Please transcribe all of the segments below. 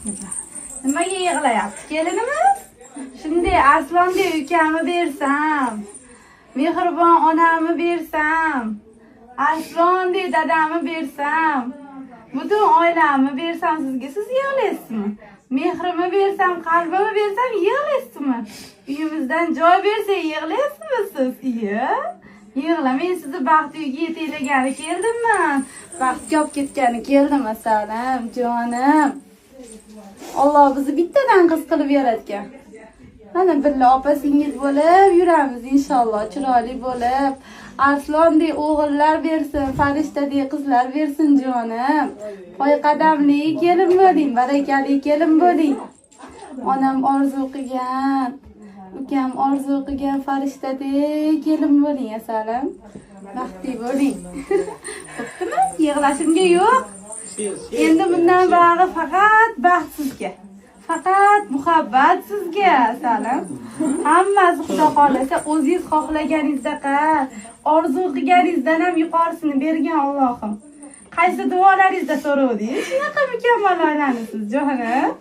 Nimaga yig'layapti kelinimiz? Shunday Arslondek ukamni bersam, mehribon onamni bersam, Arslondek dadamni bersam, butun oilamni bersam sizga, siz yig'laysizmi? Mehrimni bersam, qalbimni bersam yig'laysizmi? Uyimizdan joy bersa yig'laysizmi siz? Iya. Yig'la, men sizni baxt uyiga yetaklagani keldimmi? Baxtga olib ketgani keldim, asalim, jonim. Alloh bizni bittadan qiz qilib yaratgan. Mana billa opa-singiz bo'lib yuramiz inshaalloh, chiroyli bo'lib. Arslondek o'g'illar bersin, farishtadek qizlar bersin jonim. Qo'y qadamli kelin bo'ling, barakali kelin bo'ling. Onam orzu qilgan, ukam orzu qilgan farishtadek kelin bo'ling asalim. Baxtli bo'ling. Bo'ptimi? Yig'lashimga yo'q. Endi bundan bari faqat baxt sizga. Faqat muhabbat sizga asalim. Hammasi Xudo xolasa o'zingiz xohlaganingizdaqa, orzu qilganingizdan ham yuqorisini bergan Allohim. Qaysi duolaringizda so'rovdingiz? Shunaqa mukammal oilanisiz, jonim.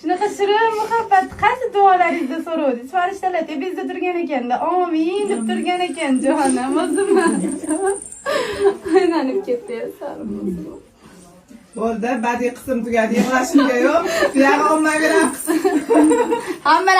Shunaqa shirin muhabbat qaysi duolaringizda so'rovdingiz? Farishtalar tepangizda turgan ekanda, amin deb turgan ekan, jonim, o'zimman. Aylanib ketdi, asalim. Bo'ldi, badiiy qism tugadi, yig'lashimga yo'q. Buyog'i ommaviy raqs. Hamma